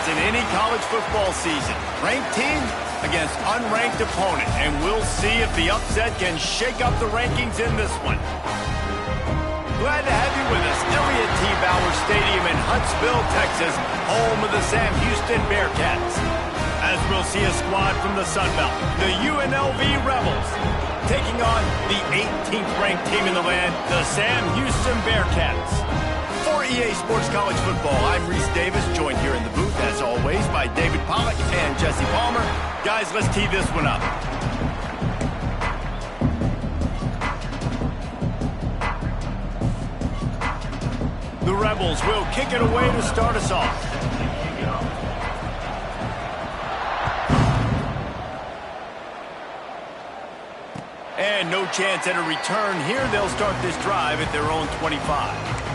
Bearcats in any college football season. Ranked team against unranked opponent, and we'll see if the upset can shake up the rankings in this one. Glad to have you with us. Elliott T. Bauer Stadium in Huntsville, Texas, home of the Sam Houston Bearcats. As we'll see a squad from the Sun Belt, the UNLV Rebels, taking on the 18th ranked team in the land, the Sam Houston Bearcats. For EA Sports College Football, I'm Reese Davis, joined here in the booth, as always, by David Pollack and Jesse Palmer. Guys, let's tee this one up. The Rebels will kick it away to start us off. And no chance at a return here. They'll start this drive at their own 25.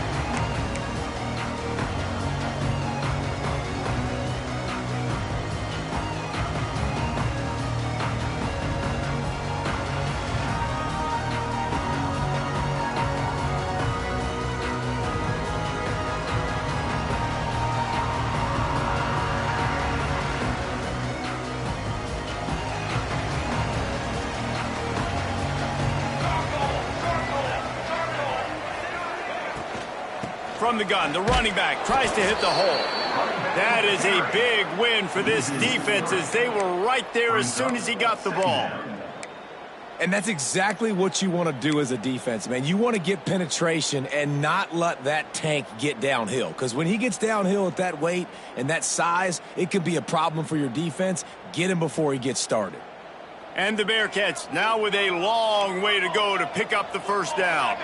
From the gun, the running back tries to hit the hole. That is a big win for this defense, as they were right there as soon as he got the ball. And that's exactly what you want to do as a defense, man. You want to get penetration and not let that tank get downhill. Because when he gets downhill at that weight and that size, it could be a problem for your defense. Get him before he gets started. And the Bearcats now with a long way to go to pick up the first down.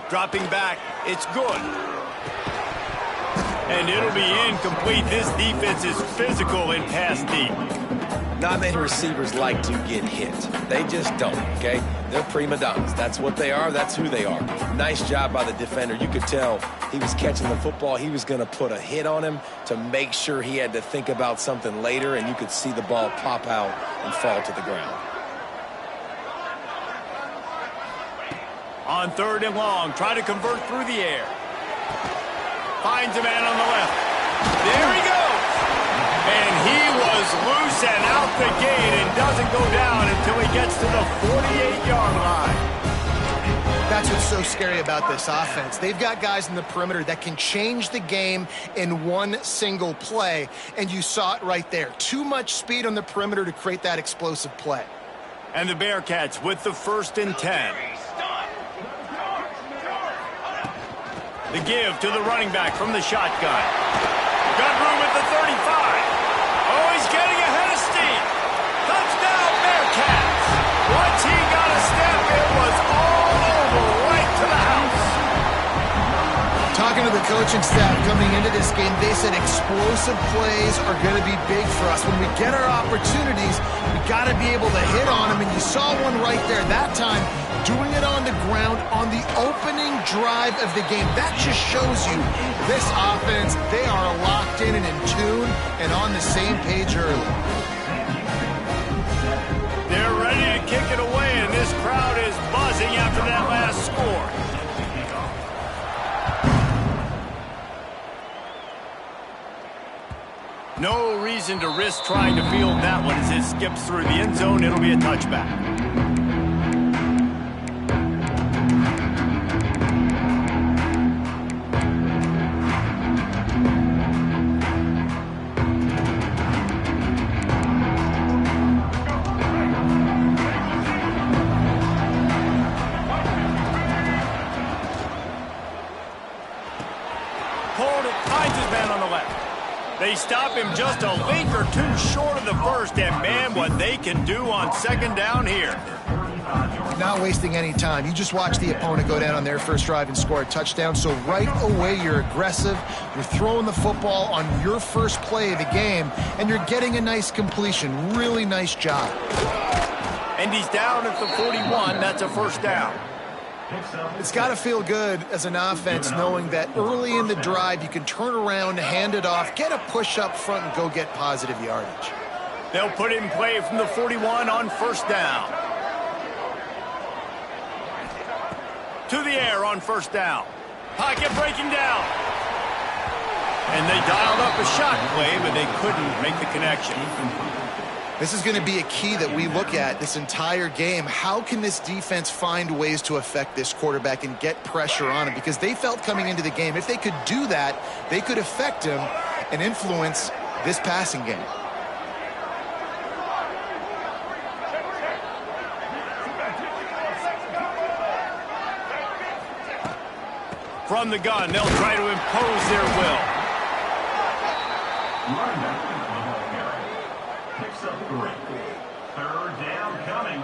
Dropping back, it's good. And it'll be incomplete. This defense is physical in pass deep. Not many receivers like to get hit. They just don't, okay? They're prima donnas. That's what they are. That's who they are. Nice job by the defender. You could tell he was catching the football. He was going to put a hit on him to make sure he had to think about something later, and you could see the ball pop out and fall to the ground. On third and long, try to convert through the air. Finds a man on the left. There he goes. And he was loose and out the gate and doesn't go down until he gets to the 48-yard line. That's what's so scary about this offense. They've got guys in the perimeter that can change the game in one single play, and you saw it right there. Too much speed on the perimeter to create that explosive play. And the Bearcats with the 1st and 10. The give to the running back from the shotgun. Got room at the 35. Oh, he's getting ahead of steam. Touchdown, Bearcats. Once he got a step, it was all over right to the house. Talking to the coaching staff coming into this game, they said explosive plays are going to be big for us. When we get our opportunities, we got to be able to hit on them, and you saw one right there that time, doing it on the ground on the opening drive of the game. That just shows you this offense, they are locked in and in tune and on the same page early. They're ready to kick it away, and this crowd is buzzing after that last score. No reason to risk trying to field that one as it skips through the end zone. It'll be a touchback. Finds his man on the left. They stop him just a link or two short of the first, and man, what they can do on second down here. Not wasting any time. You just watch the opponent go down on their first drive and score a touchdown, so right away you're aggressive, you're throwing the football on your first play of the game, and you're getting a nice completion. Really nice job. And he's down at the 41. That's a first down. It's got to feel good as an offense knowing that early in the drive you can turn around, hand it off, get a push up front, and go get positive yardage. They'll put it in play from the 41 on first down. To the air on first down. Pocket breaking down. And they dialed up a shot play, but they couldn't make the connection. This is going to be a key that we look at this entire game. How can this defense find ways to affect this quarterback and get pressure on him? Because they felt coming into the game, if they could do that, they could affect him and influence this passing game. From the gun, they'll try to impose their will. Picks up 3. 3rd down coming.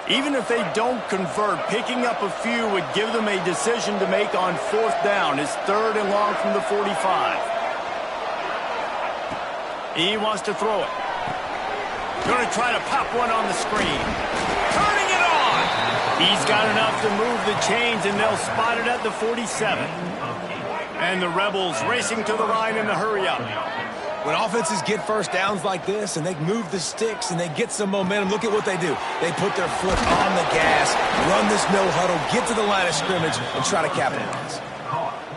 Even if they don't convert, picking up a few would give them a decision to make on 4th down. It's 3rd and long from the 45. He wants to throw it. Going to try to pop one on the screen. Turning it on! He's got enough to move the chains, and they'll spot it at the 47. And the Rebels racing to the line in the hurry-up. When offenses get first downs like this and they move the sticks and they get some momentum, look at what they do. They put their foot on the gas, run this no huddle, get to the line of scrimmage, and try to capitalize.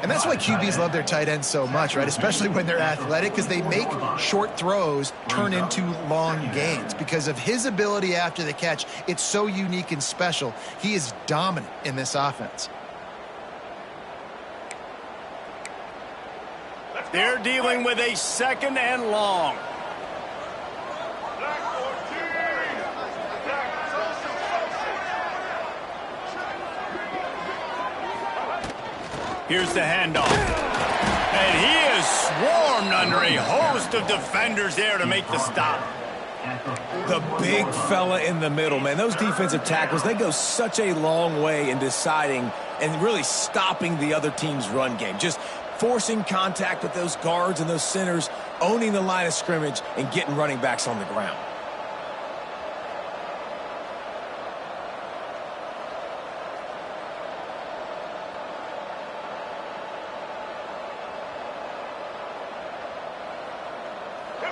And that's why QBs love their tight ends so much, right? Especially when they're athletic, because they make short throws turn into long gains. Because of his ability after the catch, it's so unique and special. He is dominant in this offense. They're dealing with a 2nd and long. Here's the handoff. And he is swarmed under a host of defenders there to make the stop. The big fella in the middle, man. Those defensive tackles, they go such a long way in deciding and really stopping the other team's run game. Just forcing contact with those guards and those centers, owning the line of scrimmage, and getting running backs on the ground.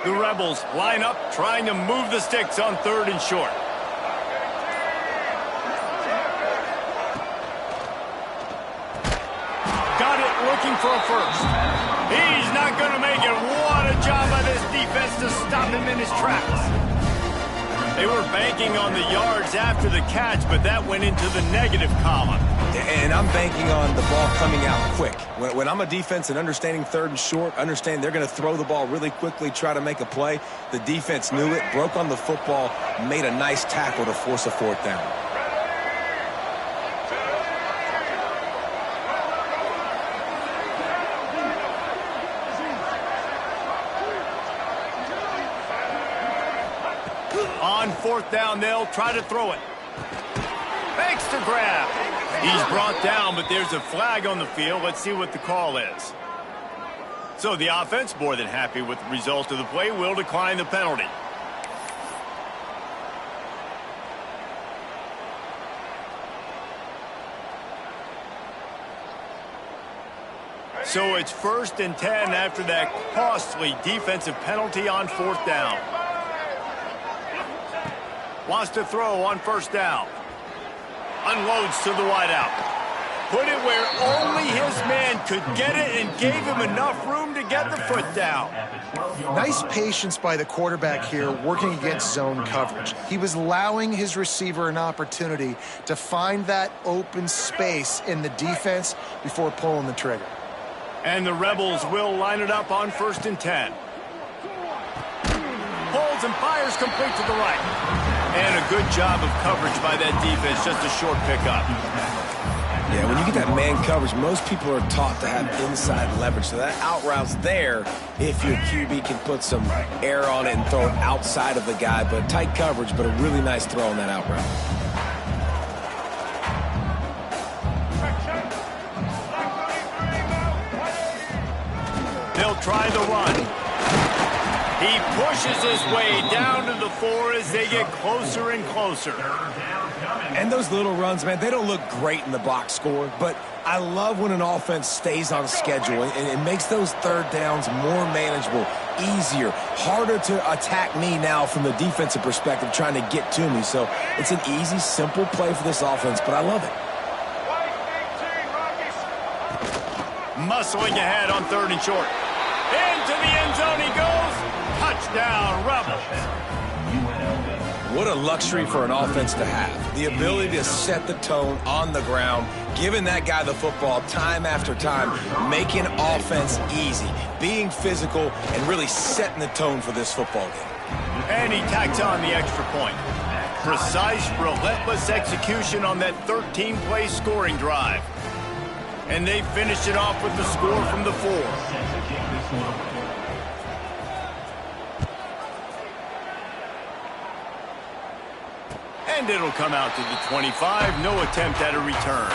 The Rebels line up, trying to move the sticks on 3rd and short. Got it, looking for a first. He's not going to make it. What a job by this defense to stop him in his tracks. They were banking on the yards after the catch, but that went into the negative column. And I'm banking on the ball coming out quick. When I'm a defense and understanding 3rd and short, understand they're going to throw the ball really quickly, try to make a play. The defense knew it, broke on the football, made a nice tackle to force a 4th down. On 4th down, they'll try to throw it. Fakes to grab. He's brought down, but there's a flag on the field. Let's see what the call is. So the offense, more than happy with the result of the play, will decline the penalty. So it's 1st and 10 after that costly defensive penalty on 4th down. Wants to throw on 1st down. Unloads to the wideout. Put it where only his man could get it and gave him enough room to get the foot down. Nice patience by the quarterback here working against zone coverage. He was allowing his receiver an opportunity to find that open space in the defense before pulling the trigger. And the Rebels will line it up on 1st and 10. Pulls and fires complete to the right. And a good job of coverage by that defense, just a short pickup. Yeah, when you get that man coverage, most people are taught to have inside leverage. So that out route's there if your QB can put some air on it and throw it outside of the guy. But tight coverage, but a really nice throw on that out route. They'll try the run. He pushes his way down to the 4 as they get closer and closer. And those little runs, man, they don't look great in the box score, but I love when an offense stays on schedule and it makes those third downs more manageable, easier, harder to attack me now from the defensive perspective trying to get to me. So it's an easy, simple play for this offense, but I love it. Muscling ahead on 3rd and short. Into the end zone he goes. Touchdown, Rebels. What a luxury for an offense to have. The ability to set the tone on the ground, giving that guy the football time after time, making offense easy, being physical, and really setting the tone for this football game. And he tacks on the extra point. Precise, relentless execution on that 13-play scoring drive. And they finished it off with the score from the 4. And it'll come out to the 25. No attempt at a return.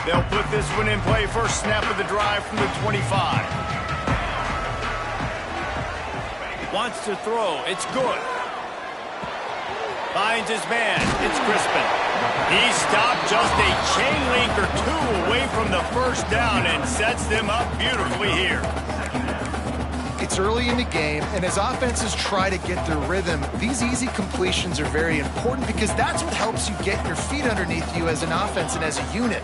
They'll put this one in play. First snap of the drive from the 25. Wants to throw. It's good. Finds his man. It's Crispin. He stopped just a chain link or 2 away from the first down and sets them up beautifully here. It's early in the game, and as offenses try to get their rhythm, these easy completions are very important because that's what helps you get your feet underneath you as an offense and as a unit.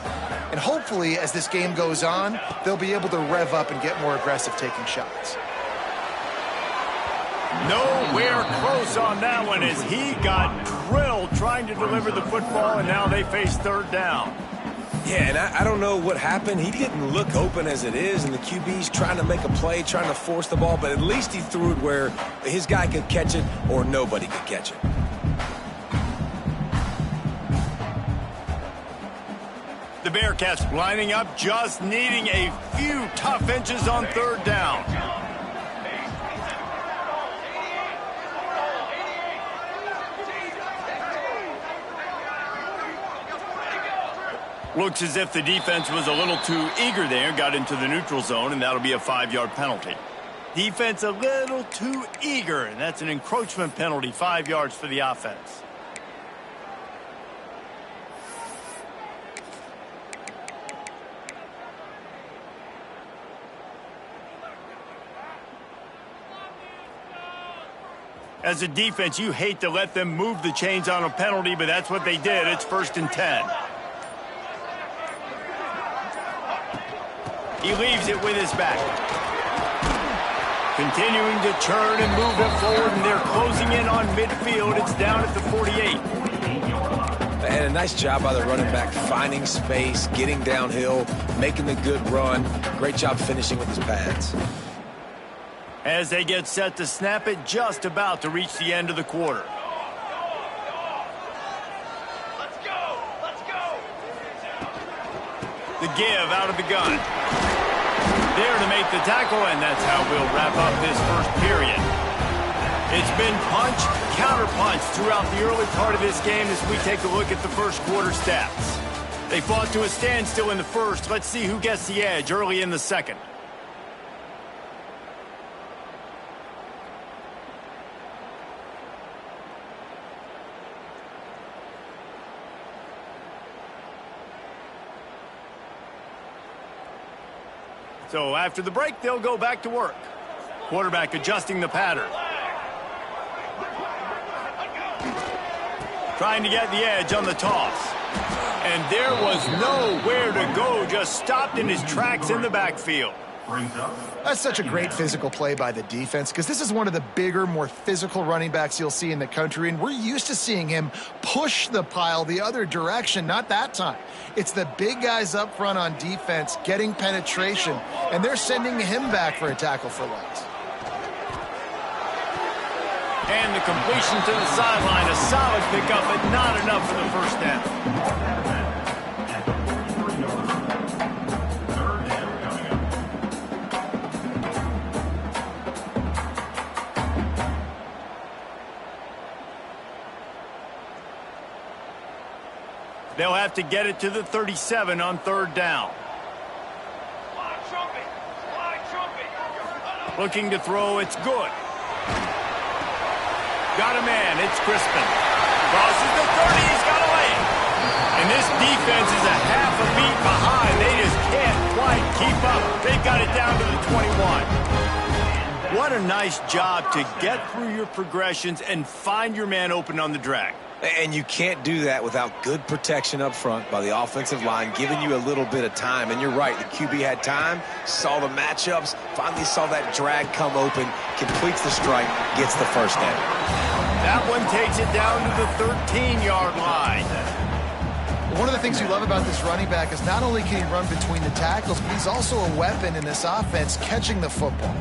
And hopefully, as this game goes on, they'll be able to rev up and get more aggressive taking shots. Nowhere close on that one as he got drilled trying to deliver the football, and now they face 3rd down. Yeah, and I don't know what happened. He didn't look open as it is, and the QB's trying to make a play, trying to force the ball, but at least he threw it where his guy could catch it or nobody could catch it. The Bearcats lining up, just needing a few tough inches on 3rd down. Looks as if the defense was a little too eager there, got into the neutral zone, and that'll be a 5-yard penalty. Defense a little too eager, and that's an encroachment penalty, 5 yards for the offense. As a defense, you hate to let them move the chains on a penalty, but that's what they did. It's 1st and 10. He leaves it with his back. Continuing to churn and move it forward, and they're closing in on midfield. It's down at the 48. And a nice job by the running back, finding space, getting downhill, making the good run. Great job finishing with his pads. As they get set to snap it, just about to reach the end of the quarter. The give out of the gun. There to make the tackle, and that's how we'll wrap up this first period. It's been punch, counter-punch throughout the early part of this game as we take a look at the first quarter stats. They fought to a standstill in the first. Let's see who gets the edge early in the second. So after the break, they'll go back to work. Quarterback adjusting the pattern. Trying to get the edge on the toss. And there was nowhere to go, just stopped in his tracks in the backfield. That's such a great physical play by the defense because this is one of the bigger, more physical running backs you'll see in the country, and we're used to seeing him push the pile the other direction. Not that time. It's the big guys up front on defense getting penetration, and they're sending him back for a tackle for loss. And the completion to the sideline, a solid pickup, but not enough for the first down. They'll have to get it to the 37 on 3rd down. Looking to throw, it's good. Got a man, it's Crispin. Crosses the 30, he's got a lane. And this defense is a half a beat behind. They just can't quite keep up. They've got it down to the 21. What a nice job to get through your progressions and find your man open on the drag. And you can't do that without good protection up front by the offensive line, giving you a little bit of time. And you're right, the QB had time, saw the matchups, finally saw that drag come open, completes the strike, gets the first down. That one takes it down to the 13-yard line. One of the things you love about this running back is not only can he run between the tackles, but he's also a weapon in this offense catching the football.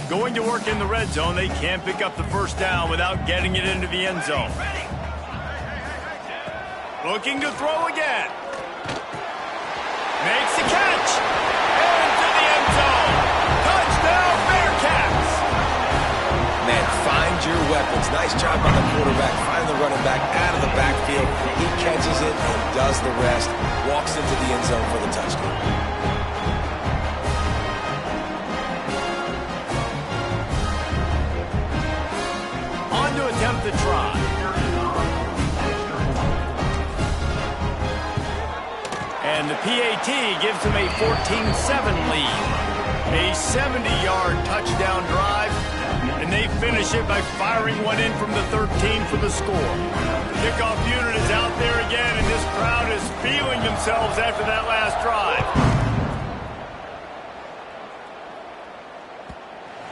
Going to work in the red zone, they can't pick up the first down without getting it into the end zone. Looking to throw again. Makes the catch. Into the end zone. Touchdown, Bearcats. Man, find your weapons. Nice job by the quarterback. Find the running back out of the backfield. He catches it and does the rest. Walks into the end zone for the touchdown. Attempt to try. And the PAT gives them a 14-7 lead. A 70-yard touchdown drive, and they finish it by firing one in from the 13 for the score. Kickoff unit is out there again, and this crowd is feeling themselves after that last drive.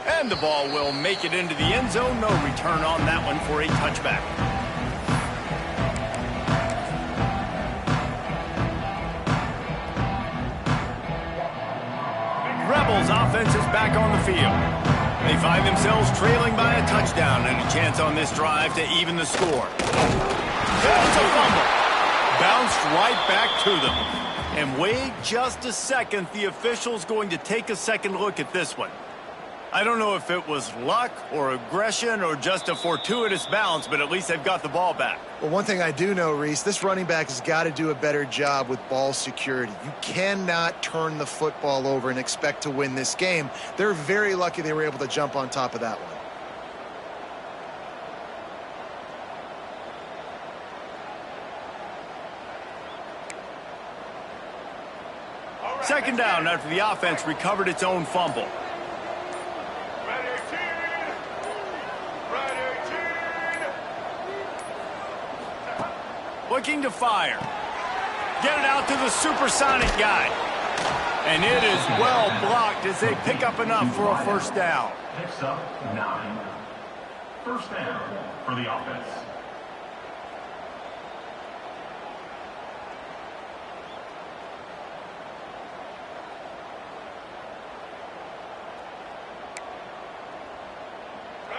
And the ball will make it into the end zone. No return on that one for a touchback. Rebels offense is back on the field. They find themselves trailing by a touchdown and a chance on this drive to even the score. There's a fumble. Bounced right back to them. And wait just a second. The official's going to take a second look at this one. I don't know if it was luck or aggression or just a fortuitous bounce, but at least they've got the ball back. Well, one thing I do know, Reese, this running back has got to do a better job with ball security. You cannot turn the football over and expect to win this game. They're very lucky they were able to jump on top of that one. Second down after the offense recovered its own fumble. Looking to fire. Get it out to the supersonic guy. And it is well blocked as they pick up enough for a first down. Picks up 9. First down for the offense.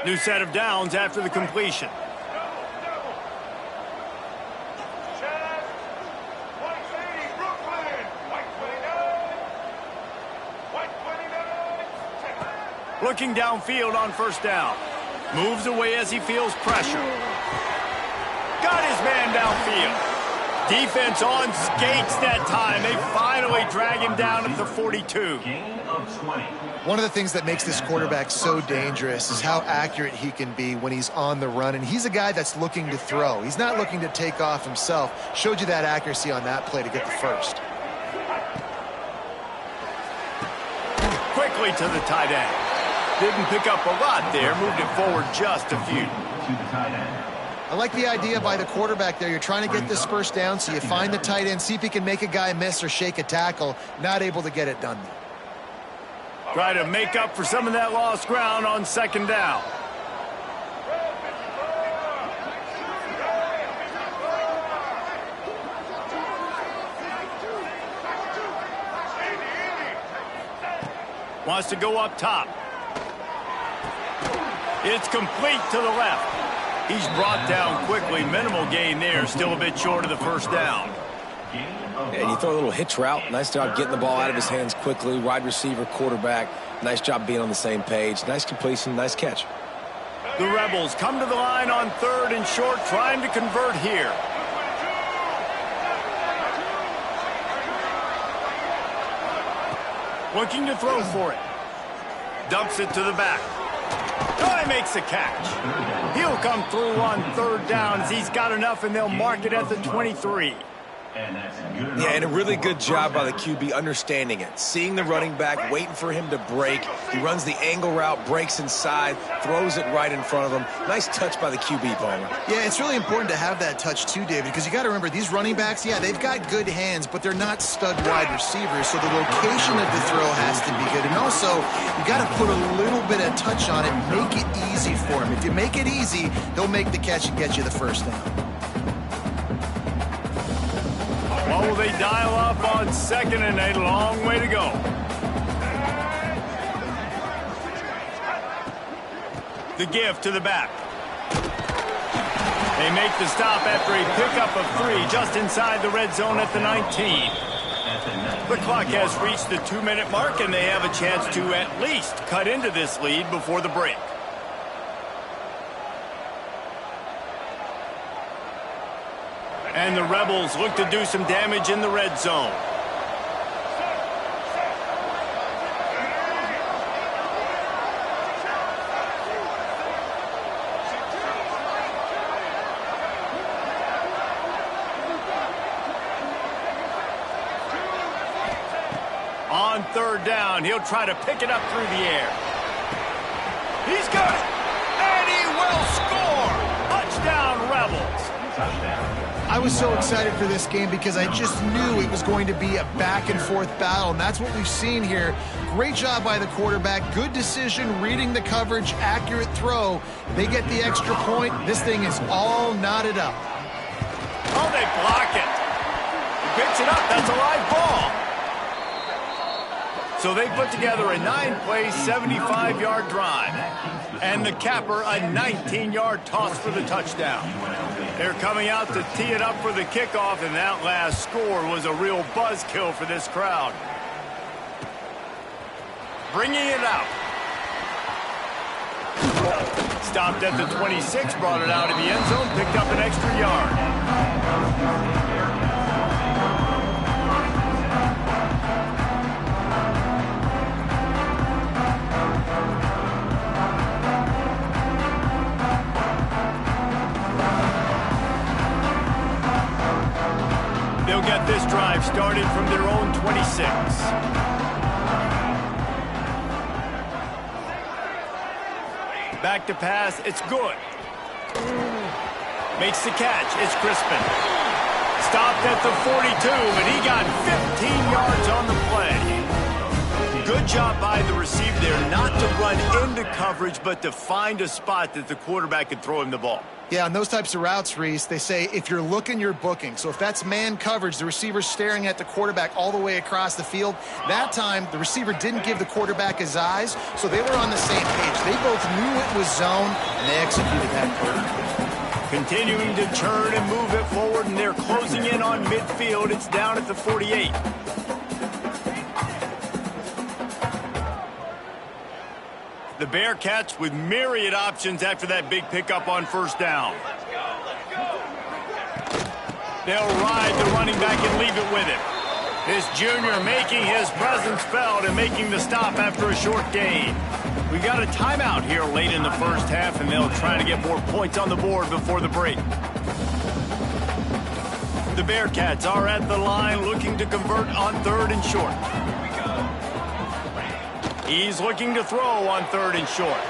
New set of downs after the completion. Looking downfield on first down. Moves away as he feels pressure. Got his man downfield. Defense on skates that time. They finally drag him down at the 42. Gain of 20. One of the things that makes this quarterback so dangerous is how accurate he can be when he's on the run. And he's a guy that's looking to throw. He's not looking to take off himself. Showed you that accuracy on that play to get the first. Quickly to the tight end. Didn't pick up a lot there, moved it forward just a few. I like the idea by the quarterback there. You're trying to get this first down, so you find the tight end, see if he can make a guy miss or shake a tackle. Not able to get it done. Try to make up for some of that lost ground on second down. Wants to go up top. It's complete to the left. He's brought down quickly. Minimal gain there. Still a bit short of the first down. And you throw a little hitch route. Nice job getting the ball out of his hands quickly. Wide receiver, quarterback. Nice job being on the same page. Nice completion, nice catch. The Rebels come to the line on third and short, trying to convert here. Looking to throw for it. Dumps it to the back. Oh, he makes the catch. He'll come through on 3rd downs. He's got enough, and they'll mark it at the 23. Yeah, and a really good job by the QB understanding it. Seeing the running back, waiting for him to break. He runs the angle route, breaks inside, throws it right in front of him. Nice touch by the QB, Palmer. Yeah, it's really important to have that touch too, David, because you got to remember these running backs, yeah, they've got good hands, but they're not stud wide receivers, so the location of the throw has to be good. And also, you got to put a little bit of touch on it, make it easy for him. If you make it easy, they'll make the catch and get you the first down. Oh, they dial up on 2nd and a long way to go. The give to the back. They make the stop after a pickup of 3 just inside the red zone at the 19. The clock has reached the 2-minute mark, and they have a chance to at least cut into this lead before the break. And the Rebels look to do some damage in the red zone. On 3rd down, he'll try to pick it up through the air. He's got it, and he will score! Touchdown, Rebels! I was so excited for this game because I just knew it was going to be a back-and-forth battle, and that's what we've seen here. Great job by the quarterback, good decision, reading the coverage, accurate throw. They get the extra point. This thing is all knotted up. Oh, they block it. He picks it up. That's a live ball. So they put together a 9-play, 75-yard drive. And the capper, a 19-yard toss for the touchdown. They're coming out to tee it up for the kickoff, and that last score was a real buzzkill for this crowd. Bringing it out. Stopped at the 26, brought it out of the end zone, picked up an extra yard. They'll get this drive started from their own 26. Back to pass, it's good. Makes the catch, it's Crispin. Stopped at the 42, but he got 15 yards on the play. Good job by the receiver there, not to run into coverage, but to find a spot that the quarterback could throw him the ball. Yeah, on those types of routes, Reese, they say if you're looking, you're booking. So if that's man coverage, the receiver's staring at the quarterback all the way across the field. That time, the receiver didn't give the quarterback his eyes, so they were on the same page. They both knew it was zone, and they executed that perfectly. Continuing to turn and move it forward, and they're closing in on midfield. It's down at the 48. The Bearcats with myriad options after that big pickup on 1st down. They'll ride the running back and leave it with him. This junior making his presence felt and making the stop after a short gain. We got a timeout here late in the first half, and they'll try to get more points on the board before the break. The Bearcats are at the line looking to convert on 3rd and short. He's looking to throw on 3rd and short.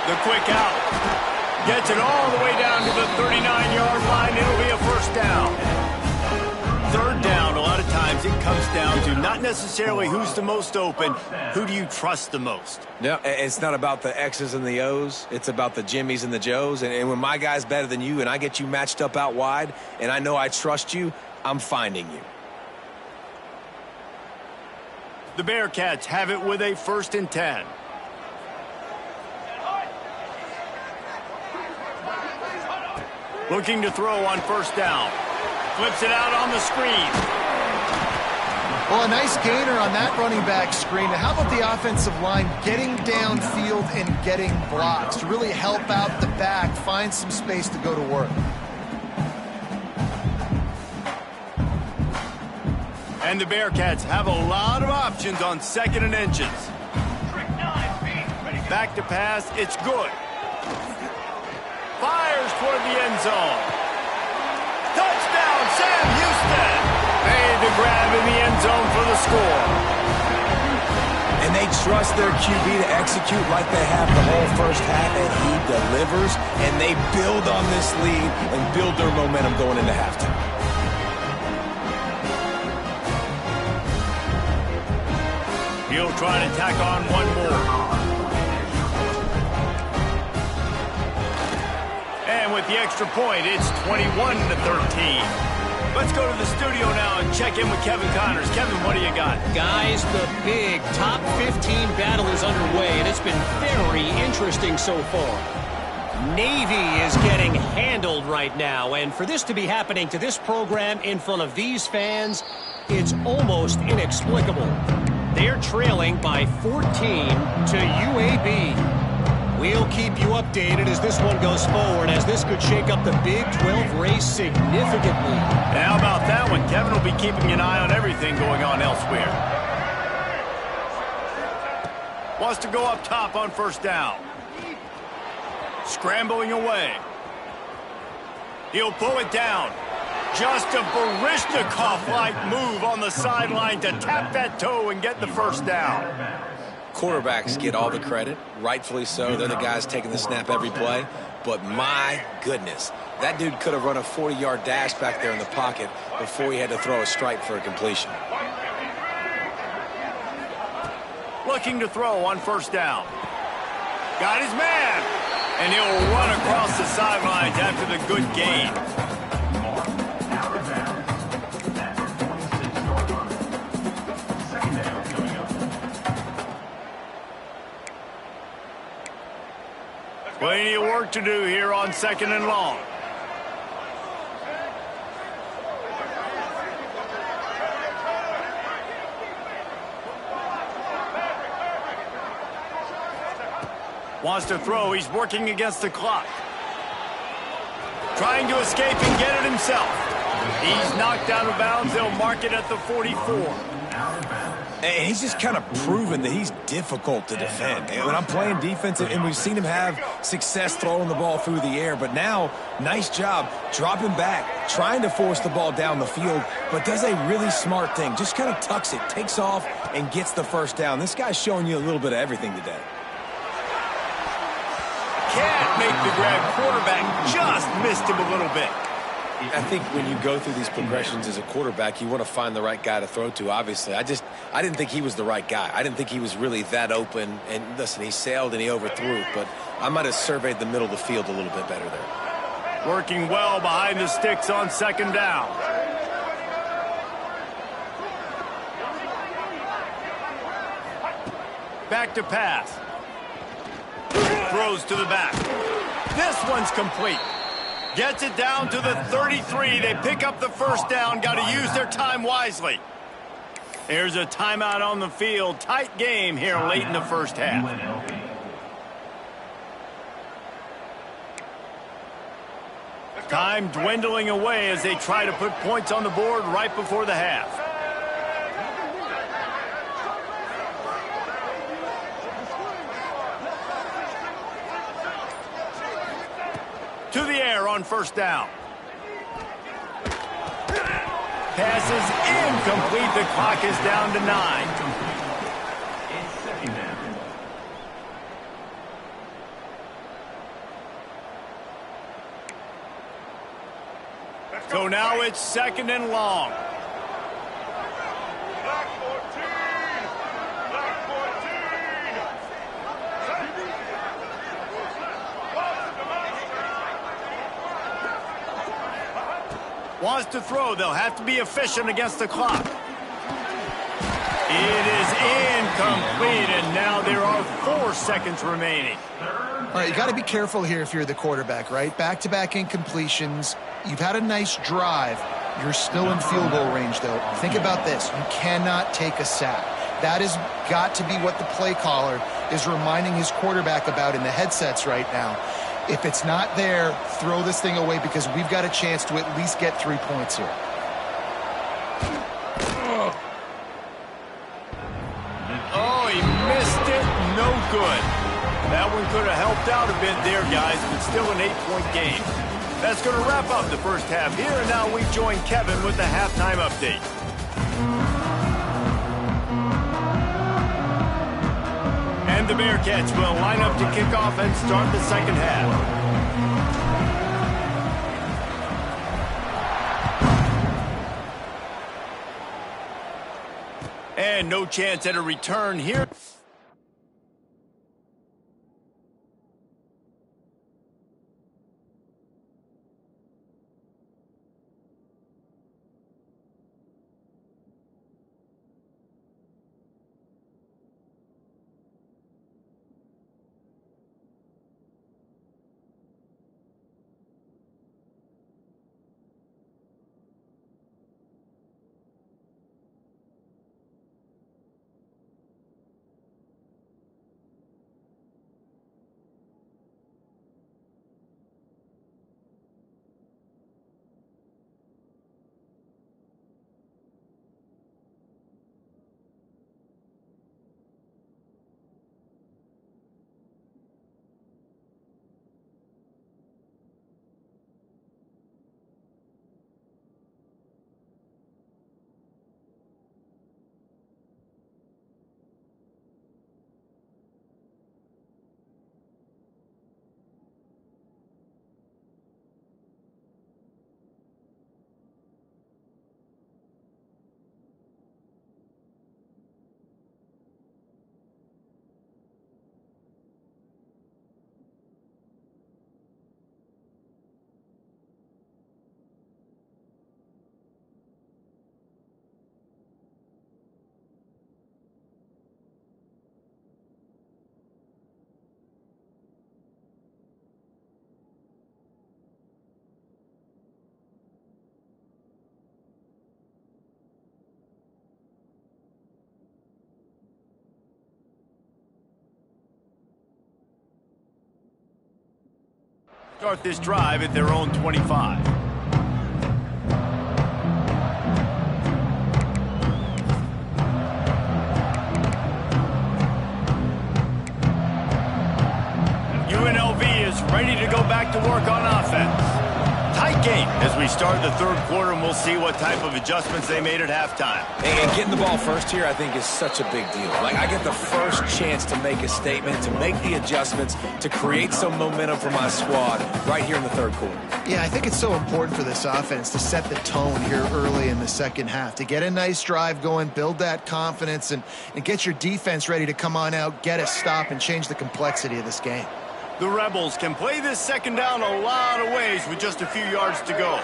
The quick out. Gets it all the way down to the 39-yard line. It'll be a 1st down. 3rd down, a lot of times it comes down to not necessarily who's the most open, who do you trust the most? No, it's not about the X's and the O's. It's about the Jimmies and the Joes. And when my guy's better than you and I get you matched up out wide and I know I trust you, I'm finding you. The Bearcats have it with a 1st and 10. Looking to throw on 1st down. Flips it out on the screen. Well, a nice gainer on that running back screen. How about the offensive line getting downfield and getting blocks to really help out the back, find some space to go to work. And the Bearcats have a lot of options on 2nd and inches. Back to pass, it's good. Fires toward the end zone. Touchdown, Sam Houston! Made the grab in the end zone for the score. And they trust their QB to execute like they have the whole first half, and he delivers, and they build on this lead and build their momentum going into halftime. He'll try to tack on one more. And with the extra point, it's 21-13. Let's go to the studio now and check in with Kevin Connors. Kevin, what do you got? Guys, the big top 15 battle is underway, and it's been very interesting so far. Navy is getting handled right now, and for this to be happening to this program in front of these fans, it's almost inexplicable. They're trailing by 14 to UAB. We'll keep you updated as this one goes forward, as this could shake up the Big 12 race significantly. And how about that one? Kevin will be keeping an eye on everything going on elsewhere. Wants to go up top on first down. Scrambling away. He'll pull it down. Just a Baryshnikov-like move on the sideline to tap that toe and get the first down. Quarterbacks get all the credit, rightfully so. They're the guys taking the snap every play. But my goodness, that dude could have run a 40-yard dash back there in the pocket before he had to throw a strike for a completion. Looking to throw on first down. Got his man. And he'll run across the sidelines after the good gain. Plenty of work to do here on 2nd and long. Wants to throw. He's working against the clock. Trying to escape and get it himself. He's knocked out of bounds. They'll mark it at the 44. And he's just kind of proven that he's difficult to defend. And when I'm playing defense, and we've seen him have success throwing the ball through the air, but now, nice job dropping back, trying to force the ball down the field, but does a really smart thing. Just kind of tucks it, takes off, and gets the first down. This guy's showing you a little bit of everything today. Can't make the grab. Quarterback just missed him a little bit. I think when you go through these progressions as a quarterback, you want to find the right guy to throw to, obviously. I didn't think he was the right guy. I didn't think he was really that open. And listen, he sailed and he overthrew, but I might have surveyed the middle of the field a little bit better there. Working well behind the sticks on 2nd down. Back to pass. Throws to the back. This one's complete. Gets it down to the 33. They pick up the first down. Got to use their time wisely. There's a timeout on the field. Tight game here late in the first half. Time dwindling away as they try to put points on the board right before the half. To the air on first down. Pass is incomplete. The clock is down to 9. So now it's 2nd and long. Wants to throw. They'll have to be efficient against the clock. It is incomplete, and now there are 4 seconds remaining. All right, you got to be careful here if you're the quarterback, right? Back-to-back incompletions. You've had a nice drive. You're still in field goal range, though. Think about this. You cannot take a sack. That has got to be what the play caller is reminding his quarterback about in the headsets right now. If it's not there, throw this thing away because we've got a chance to at least get 3 points here. good. That one could have helped out a bit there, guys, but still an 8-point game. That's going to wrap up the first half here, and now we join Kevin with the halftime update. And the Bearcats will line up to kick off and start the second half. And no chance at a return here. Start this drive at their own 25. UNLV is ready to go back to work on offense. Tight game as we start the third quarter, and we'll see what type of adjustments they made at halftime. And getting the ball first here, I think, is such a big deal. Like, I get the first chance to make a statement, to make the adjustments, to create some momentum for my squad right here in the third quarter. Yeah, I think it's so important for this offense to set the tone here early in the second half, to get a nice drive going, build that confidence, and get your defense ready to come on out, get a stop, and change the complexity of this game. The Rebels can play this second down a lot of ways with just a few yards to go.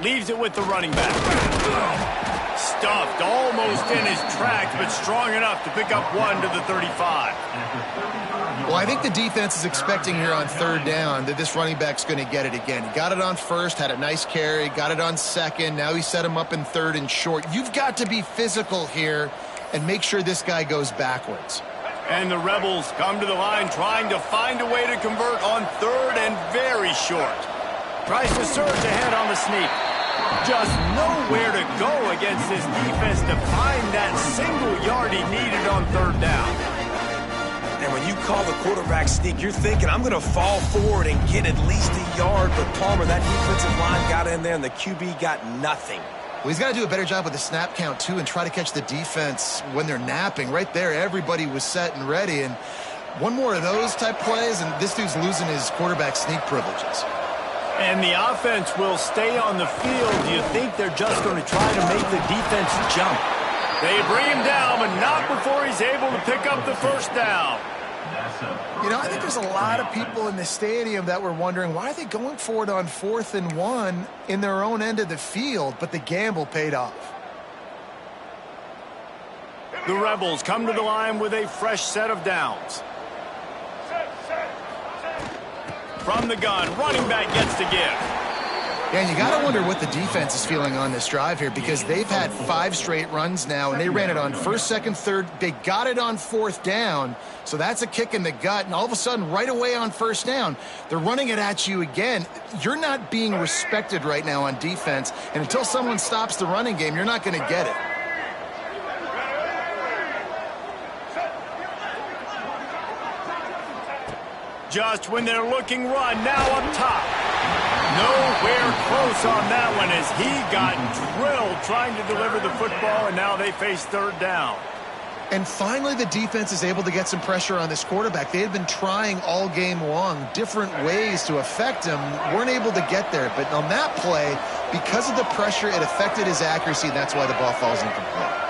Leaves it with the running back. Stuffed almost in his tracks, but strong enough to pick up one to the 35. Well, I think the defense is expecting here on third down that this running back's going to get it again. He got it on first, had a nice carry, got it on second. Now he set him up in third and short. You've got to be physical here and make sure this guy goes backwards. And the Rebels come to the line trying to find a way to convert on third and very short. Tries to surge ahead on the sneak. Just nowhere to go against this defense to find that single yard he needed on third down. And when you call the quarterback sneak, you're thinking, I'm going to fall forward and get at least a yard. But Palmer, that defensive line got in there, and the QB got nothing. Well, he's got to do a better job with the snap count, too, and try to catch the defense when they're napping. Right there, everybody was set and ready. And one more of those type plays, and this dude's losing his quarterback sneak privileges. And the offense will stay on the field. Do you think they're just going to try to make the defense jump? They bring him down, but not before he's able to pick up the first down. You know, I think there's a lot of people in the stadium that were wondering, why are they going for it on 4th and 1 in their own end of the field? But the gamble paid off. The Rebels come to the line with a fresh set of downs. From the gun, running back gets to give. And you got to wonder what the defense is feeling on this drive here, because they've had 5 straight runs now, and they ran it on first, second, third. They got it on 4th down, so that's a kick in the gut. And all of a sudden, right away on first down, they're running it at you again. You're not being respected right now on defense, and until someone stops the running game, you're not going to get it. adjust when they're looking run. Now up top. Nowhere close on that one as he got drilled trying to deliver the football, and now they face third down. And finally, the defense is able to get some pressure on this quarterback. They had been trying all game long different ways to affect him, weren't able to get there. But on that play, because of the pressure, it affected his accuracy, and that's why the ball falls incomplete.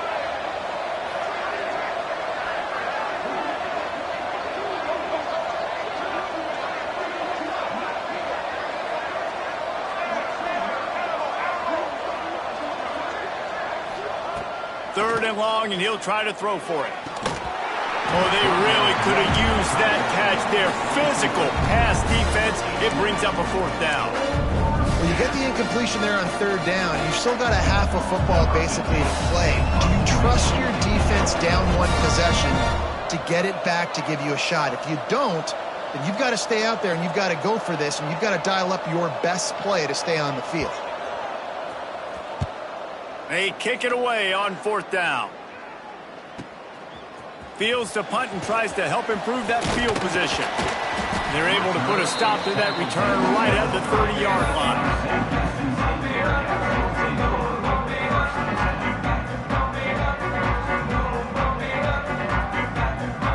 Third and long, and he'll try to throw for it. Oh, they really could have used that catch there. Physical pass defense. It brings up a fourth down. Well, you get the incompletion there on third down. You've still got a half of football basically to play. Do you trust your defense down one possession to get it back to give you a shot? If you don't, then you've got to stay out there and you've got to go for this, and you've got to dial up your best play to stay on the field. They kick it away on fourth down. Fields to punt and tries to help improve that field position. They're able to put a stop to that return right at the 30-yard line.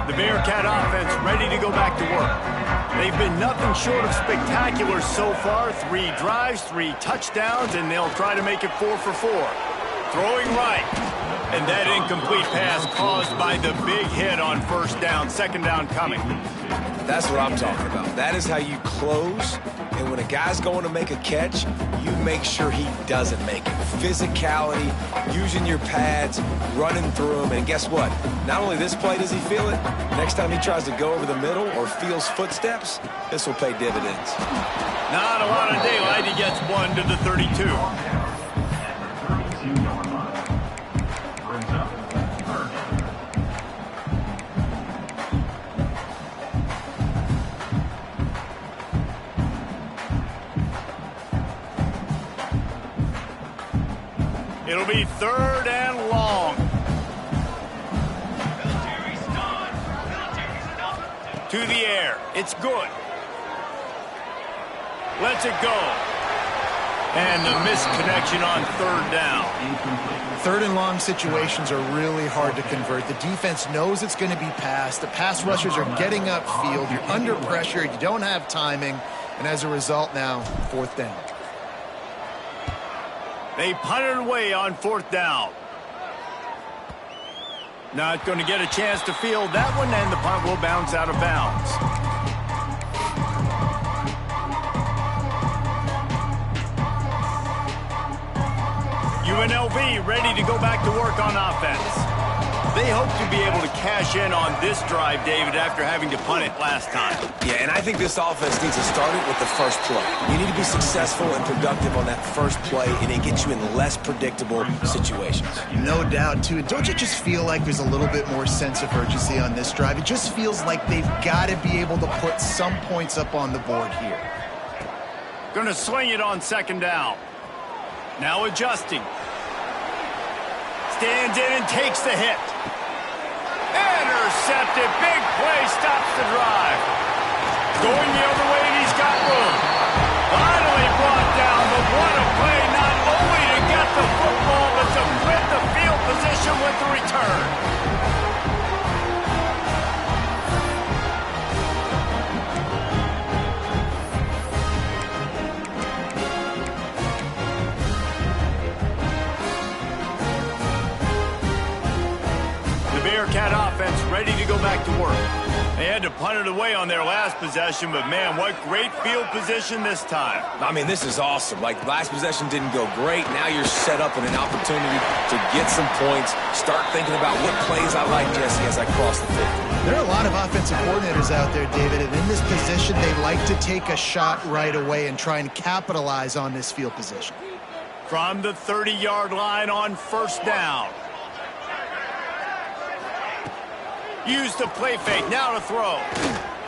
The Bearcat offense ready to go back to work. They've been nothing short of spectacular so far. 3 drives, 3 touchdowns, and they'll try to make it 4 for 4. Throwing right. And that incomplete pass caused by the big hit on first down. Second down coming. That's what I'm talking about. That is how you close. And when a guy's going to make a catch, you make sure he doesn't make it. Physicality, using your pads, running through them. And guess what? Not only this play does he feel it, next time he tries to go over the middle or feels footsteps, this will pay dividends. Not a lot of daylight. He gets 1 to the 32. It'll be third and long. To the air. It's good. Lets it go. And the missed connection on third down. Third and long situations are really hard to convert. The defense knows it's going to be passed. The pass rushers are getting upfield. You're under pressure. You don't have timing. And as a result now, fourth down. They punted away on fourth down. Not going to get a chance to field that one, and the punt will bounce out of bounds. UNLV ready to go back to work on offense. They hope to be able to cash in on this drive, David, after having to punt it last time. Yeah, and I think this offense needs to start it with the first play. You need to be successful and productive on that first play, and it gets you in less predictable situations. No doubt, too. Don't you just feel like there's a little bit more sense of urgency on this drive? It just feels like they've got to be able to put some points up on the board here. Going to swing it on second down. Now adjusting. Stands in and takes the hit. Intercepted. Big play stops the drive. Going the other way, and he's got room. Finally brought down, but what a play, not only to get the football, but to win the field position with the return. Bearcat offense ready to go back to work. They had to punt it away on their last possession, but man, what great field position this time. I mean, this is awesome. Like, last possession didn't go great. Now you're set up in an opportunity to get some points. Start thinking about what plays I like, Jesse, as I cross the field. There are a lot of offensive coordinators out there, David, and in this position, they like to take a shot right away and try and capitalize on this field position. From the 30-yard line on first down. Use the play fake, now to throw.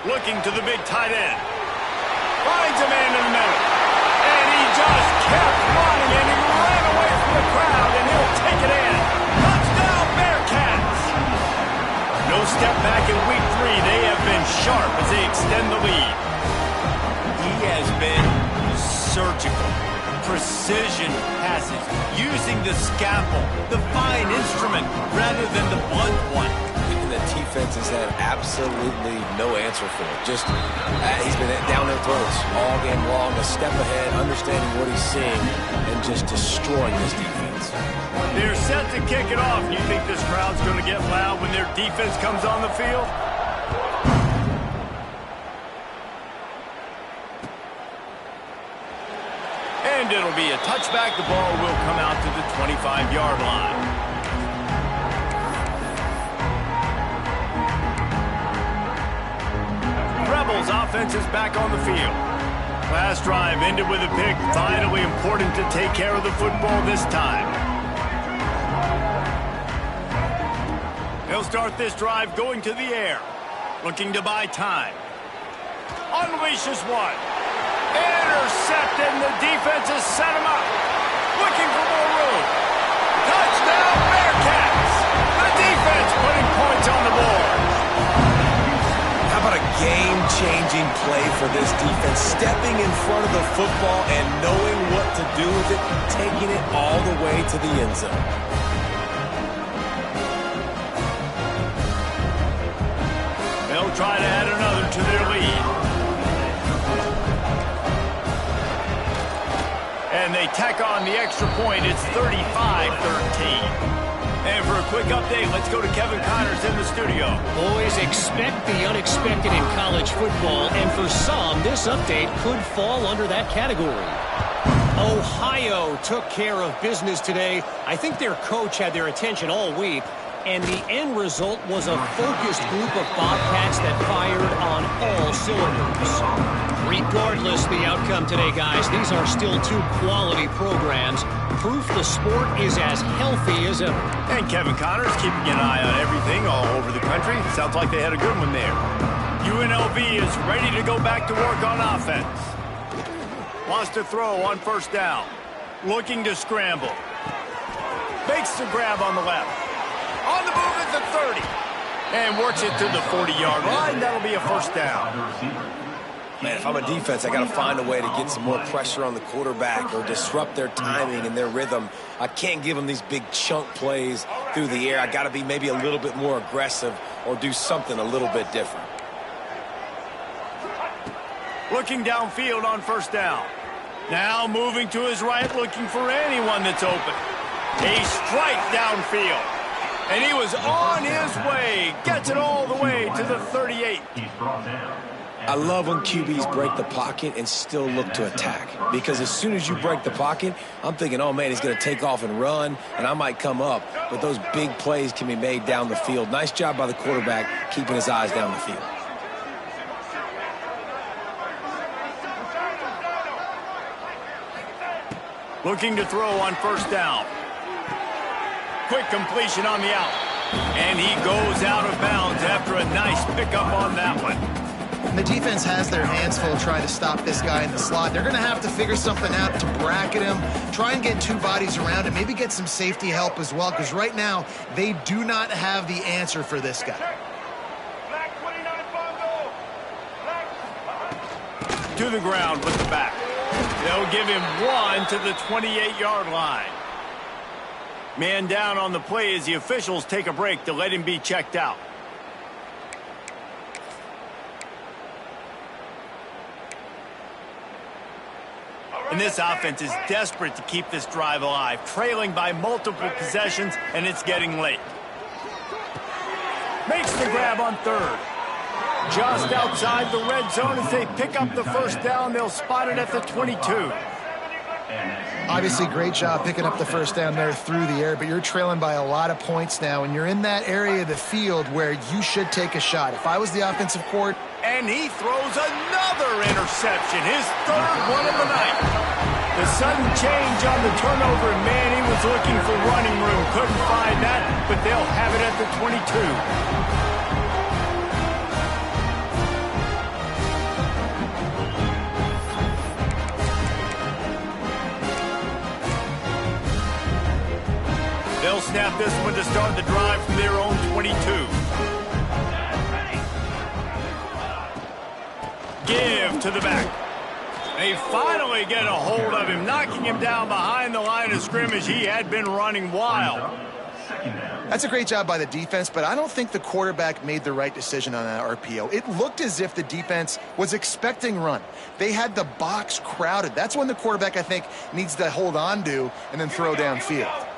Looking to the big tight end. Finds a man in the middle. And he just kept running, and he ran away from the crowd, and he'll take it in. Touchdown, Bearcats! No step back in week 3. They have been sharp as they extend extend the lead. He has been surgical. Precision passes, using the scalpel, the fine instrument, rather than the blunt one. The defense has had absolutely no answer for it. Just, he's been down their throats all game long, a step ahead, understanding what he's seeing, and just destroying this defense. They're set to kick it off. You think this crowd's going to get loud when their defense comes on the field? And it'll be a touchback. The ball will come out to the 25-yard line. Rebels offense is back on the field. Last drive ended with a pick. Vitally important to take care of the football this time. They'll start this drive going to the air. Looking to buy time. Unleashes one. Intercepted, and the defense has set him up. Looking for more room. Touchdown, Bearcats! The defense putting points on the board. How about a game-changing play for this defense? Stepping in front of the football and knowing what to do with it, taking it all the way to the end zone. They'll try to add another to their lead. And they tack on the extra point. It's 35-13. And for a quick update, let's go to Kevin Connors in the studio. Boys, expect the unexpected in college football, and for some, this update could fall under that category. Ohio took care of business today. I think their coach had their attention all week, and the end result was a focused group of Bobcats that fired on all cylinders. Regardless the outcome today, guys, these are still two quality programs. Proof the sport is as healthy as ever. And Kevin Connors keeping an eye on everything all over the country. Sounds like they had a good one there. UNLV is ready to go back to work on offense. Wants to throw on first down. Looking to scramble. Makes the grab on the left. On the move at the 30. And works it to the 40-yard line. That'll be a first down. Man, if I'm a defense, I got to find a way to get some more pressure on the quarterback or disrupt their timing and their rhythm. I can't give them these big chunk plays through the air. I got to be maybe a little bit more aggressive or do something a little bit different. Looking downfield on first down. Now moving to his right, looking for anyone that's open. A strike downfield. And he was on his way. Gets it all the way to the 38. He's brought down. I love when QBs break the pocket and still look to attack. Because as soon as you break the pocket, I'm thinking, oh, man, he's going to take off and run, and I might come up. But those big plays can be made down the field. Nice job by the quarterback keeping his eyes down the field. Looking to throw on first down. Quick completion on the out. And he goes out of bounds after a nice pickup on that one. The defense has their hands full trying to stop this guy in the slot. They're going to have to figure something out to bracket him, try and get two bodies around him, maybe get some safety help as well, because right now they do not have the answer for this guy. To the ground with the back. They'll give him one to the 28-yard line. Man down on the play as the officials take a break to let him be checked out. And this offense is desperate to keep this drive alive, trailing by multiple possessions, and it's getting late. Makes the grab on third. Just outside the red zone as they pick up the first down. They'll spot it at the 22. Obviously, great job picking up the first down there through the air, but you're trailing by a lot of points now, and you're in that area of the field where you should take a shot. If I was the offensive coordinator... And he throws another interception, his third one of the night. The sudden change on the turnover, and man, he was looking for running room. Couldn't find that, but they'll have it at the 22. They'll snap this one to start the drive from their own 22. give to the back. They finally get a hold of him, knocking him down behind the line of scrimmage. He had been running wild. That's a great job by the defense, but I don't think the quarterback made the right decision on that RPO. It looked as if the defense was expecting run. They had the box crowded. That's when the quarterback, I think, needs to hold on to and then throw downfield.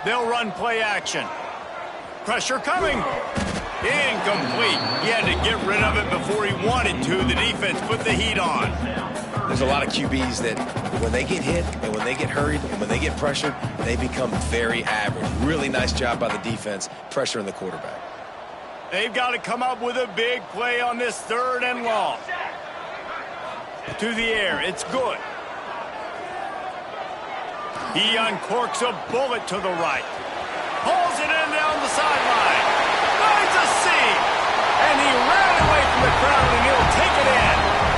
They'll run play action. Pressure coming. Incomplete. He had to get rid of it before he wanted to. The defense put the heat on. There's a lot of QBs that when they get hit and when they get hurried and when they get pressured, they become very average. Really nice job by the defense pressuring the quarterback. They've got to come up with a big play on this 3rd and long. To the air. It's good. He uncorks a bullet to the right. Pulls it in down the sideline. Finds a seam. And he ran away from the crowd, and he'll take it in.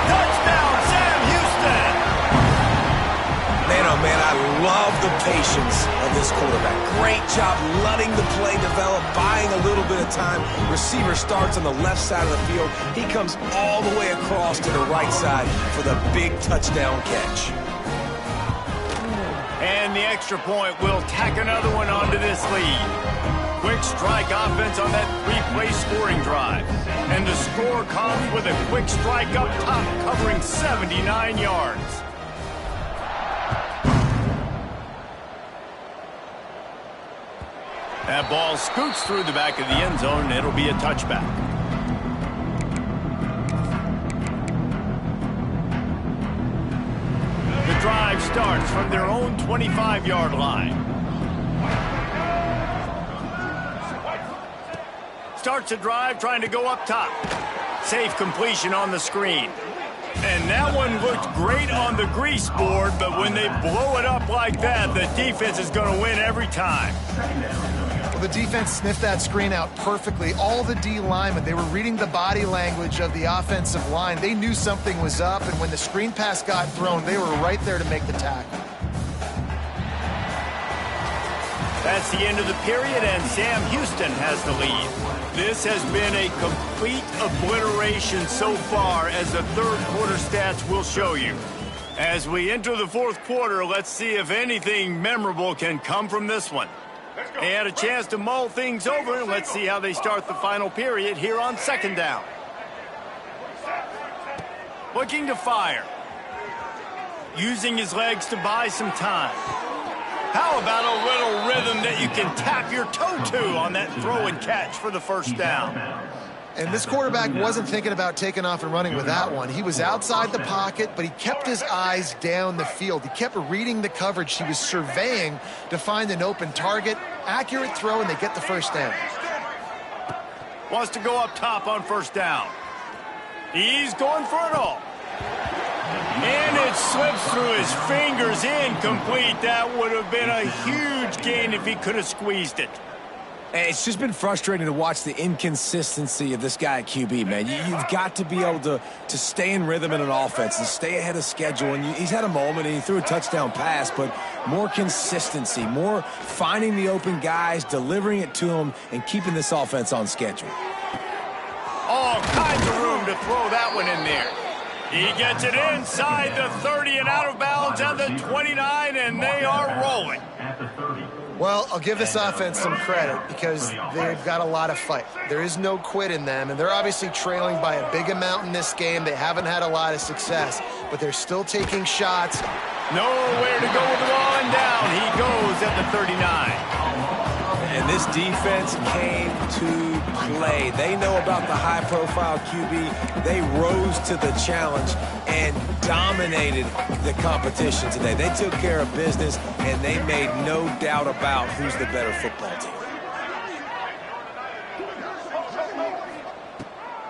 Touchdown, Sam Houston. Man, oh man, I love the patience of this quarterback. Great job letting the play develop, buying a little bit of time. Receiver starts on the left side of the field. He comes all the way across to the right side for the big touchdown catch. And the extra point will tack another one onto this lead. Quick strike offense on that 3-play scoring drive. And the score comes with a quick strike up top covering 79 yards. That ball scoots through the back of the end zone, and it'll be a touchback. The drive starts from their own 25-yard line. Starts a drive trying to go up top. Safe completion on the screen. And that one looked great on the grease board, but when they blow it up like that, the defense is going to win every time. The defense sniffed that screen out perfectly. All the D linemen, they were reading the body language of the offensive line. They knew something was up, and when the screen pass got thrown, they were right there to make the tackle. That's the end of the period, and Sam Houston has the lead. This has been a complete obliteration so far, as the 3rd quarter stats will show you. As we enter the 4th quarter, let's see if anything memorable can come from this one. They had a chance to mull things over, and let's see how they start the final period here on 2nd down. Looking to fire. Using his legs to buy some time. How about a little rhythm that you can tap your toe to on that throw and catch for the 1st down? And this quarterback wasn't thinking about taking off and running with that one. He was outside the pocket, but he kept his eyes down the field. He kept reading the coverage. He was surveying to find an open target. Accurate throw, and they get the 1st down. Wants to go up top on 1st down. He's going for it all. And it slips through his fingers, incomplete. That would have been a huge gain if he could have squeezed it. It's just been frustrating to watch the inconsistency of this guy at QB, man. You've got to be able to stay in rhythm in an offense and stay ahead of schedule. And he's had a moment, and he threw a touchdown pass, but more consistency, more finding the open guys, delivering it to them, and keeping this offense on schedule. All kinds of room to throw that one in there. He gets it inside the 30 and out of bounds at the 29, and they are rolling. Well, I'll give this offense some credit because they've got a lot of fight. There is no quit in them, and they're obviously trailing by a big amount in this game. They haven't had a lot of success, but they're still taking shots. Nowhere to go with the ball, and down he goes at the 39. And this defense came to play. They know about the high-profile QB. They rose to the challenge and dominated the competition today. They took care of business, and they made no doubt about who's the better football team.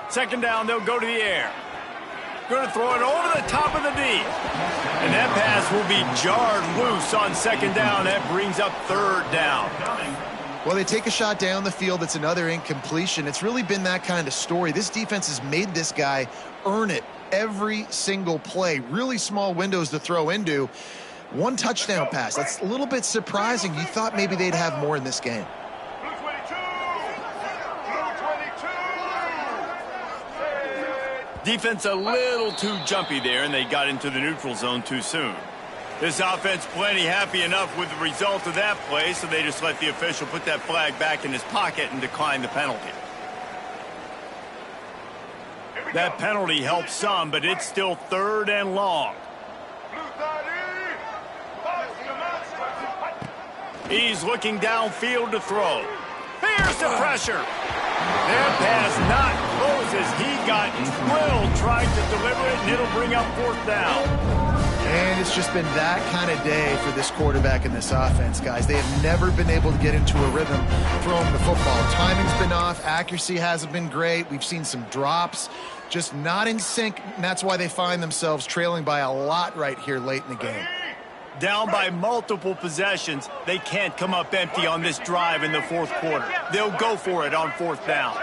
2nd down, they'll go to the air. Going to throw it over the top of the D. And that pass will be jarred loose on 2nd down. That brings up 3rd down. Well, they take a shot down the field. It's another incompletion. It's really been that kind of story. This defense has made this guy earn it every single play. Really small windows to throw into. 1 touchdown pass. That's a little bit surprising. You thought maybe they'd have more in this game. Defense a little too jumpy there, and they got into the neutral zone too soon. This offense plenty happy enough with the result of that play, so they just let the official put that flag back in his pocket and decline the penalty. That penalty helps some, but it's still 3rd and long. He's looking downfield to throw. Here's the pressure. That pass not close as he got drilled trying to deliver it, and it'll bring up 4th down. And it's just been that kind of day for this quarterback and this offense, guys. They have never been able to get into a rhythm throwing the football. Timing's been off. Accuracy hasn't been great. We've seen some drops, just not in sync, and that's why they find themselves trailing by a lot right here late in the game. Down by multiple possessions, they can't come up empty on this drive in the 4th quarter. They'll go for it on 4th down.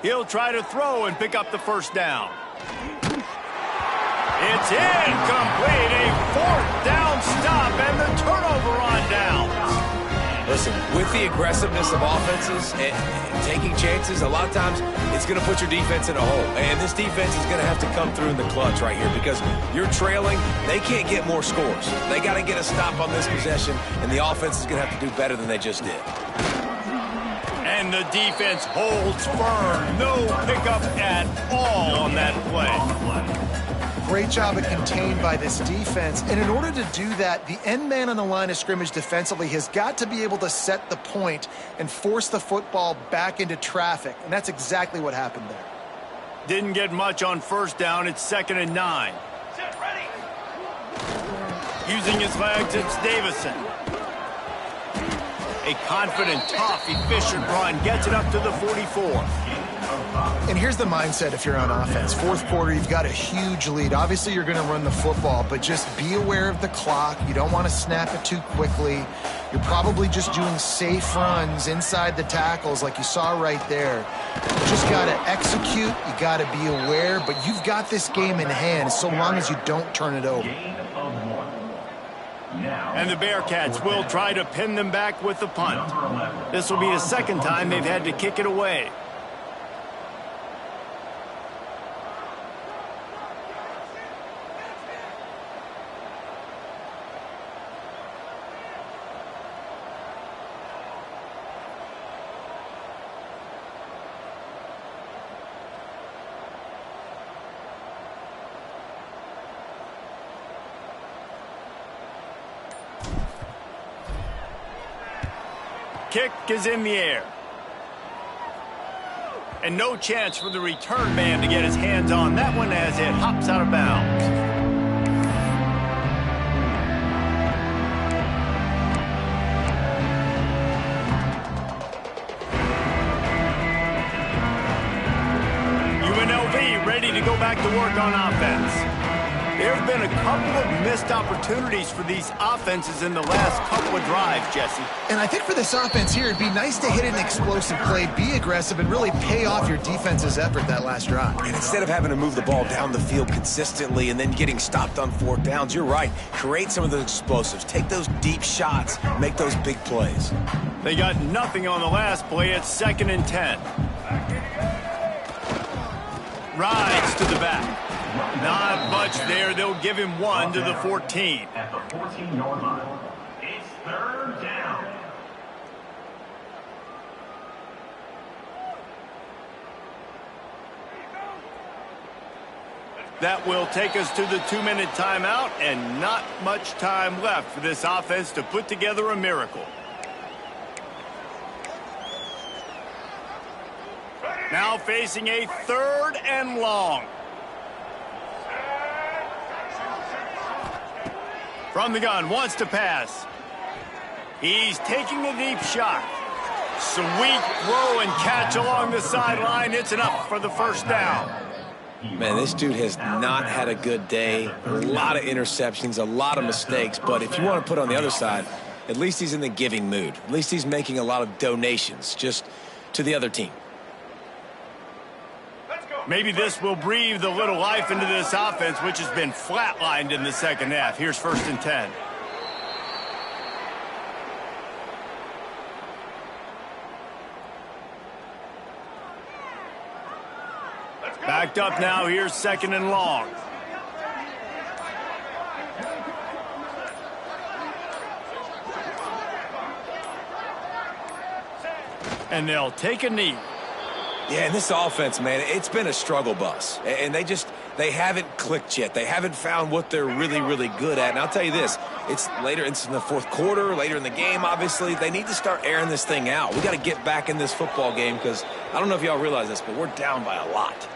He'll try to throw and pick up the 1st down. It's incomplete. A 4th down stop and the turnover on downs. Listen, with the aggressiveness of offenses and taking chances, a lot of times it's going to put your defense in a hole. And this defense is going to have to come through in the clutch right here because you're trailing. They can't get more scores. They got to get a stop on this possession, and the offense is going to have to do better than they just did. And the defense holds firm. No pickup at all on that play. Great job of contained by this defense. And in order to do that, the end man on the line of scrimmage defensively has got to be able to set the point and force the football back into traffic. And that's exactly what happened there. Didn't get much on 1st down. It's 2nd and 9. Using his legs, it's Davison. A confident, tough, efficient run gets it up to the 44. And here's the mindset if you're on offense. 4th quarter, you've got a huge lead. Obviously, you're going to run the football, but just be aware of the clock. You don't want to snap it too quickly. You're probably just doing safe runs inside the tackles like you saw right there. You just got to execute. You got to be aware, but you've got this game in hand so long as you don't turn it over. And the Bearcats will try to pin them back with the punt. This will be the 2nd time they've had to kick it away. Kick is in the air. And no chance for the return man to get his hands on that one as it hops out of bounds. UNLV ready to go back to work on offense. There have been a couple of missed opportunities for these offenses in the last couple of drives, Jesse. And I think for this offense here, it'd be nice to hit an explosive play, be aggressive, and really pay off your defense's effort that last drive. And instead of having to move the ball down the field consistently and then getting stopped on 4th downs, you're right. Create some of those explosives. Take those deep shots. Make those big plays. They got nothing on the last play. It's 2nd and 10. Rides to the back. Not much there. They'll give him 1 to the 14. At the 14-yard line, it's 3rd down. That will take us to the 2-minute timeout, and not much time left for this offense to put together a miracle. Now facing a 3rd and long. From the gun, wants to pass. He's taking a deep shot. Sweet throw and catch along the sideline. It's enough for the 1st down. Man, this dude has not had a good day. A lot of interceptions, a lot of mistakes. But if you want to put on the other side, at least he's in the giving mood. At least he's making a lot of donations just to the other team. Maybe this will breathe a little life into this offense, which has been flatlined in the 2nd half. Here's 1st and 10. Backed up now. Here's 2nd and long. And they'll take a knee. Yeah, and this offense, man, it's been a struggle bus. And they haven't clicked yet. They haven't found what they're really, really good at. And I'll tell you this, it's in the 4th quarter, later in the game, obviously. They need to start airing this thing out. We got to get back in this football game because I don't know if y'all realize this, but we're down by a lot.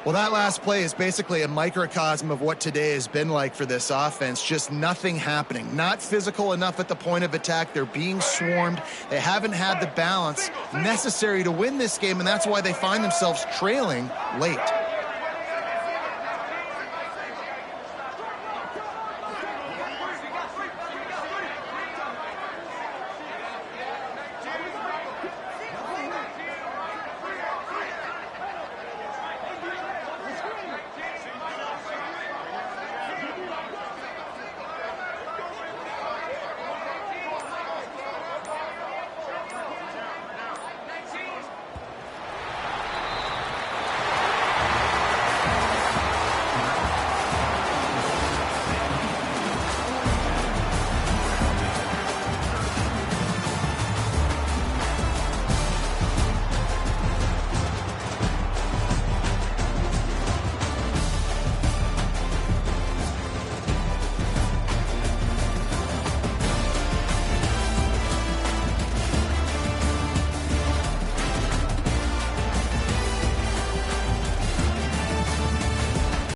Well, that last play is basically a microcosm of what today has been like for this offense. Just nothing happening. Not physical enough at the point of attack. They're being swarmed. They haven't had the balance necessary to win this game, and that's why they find themselves trailing late.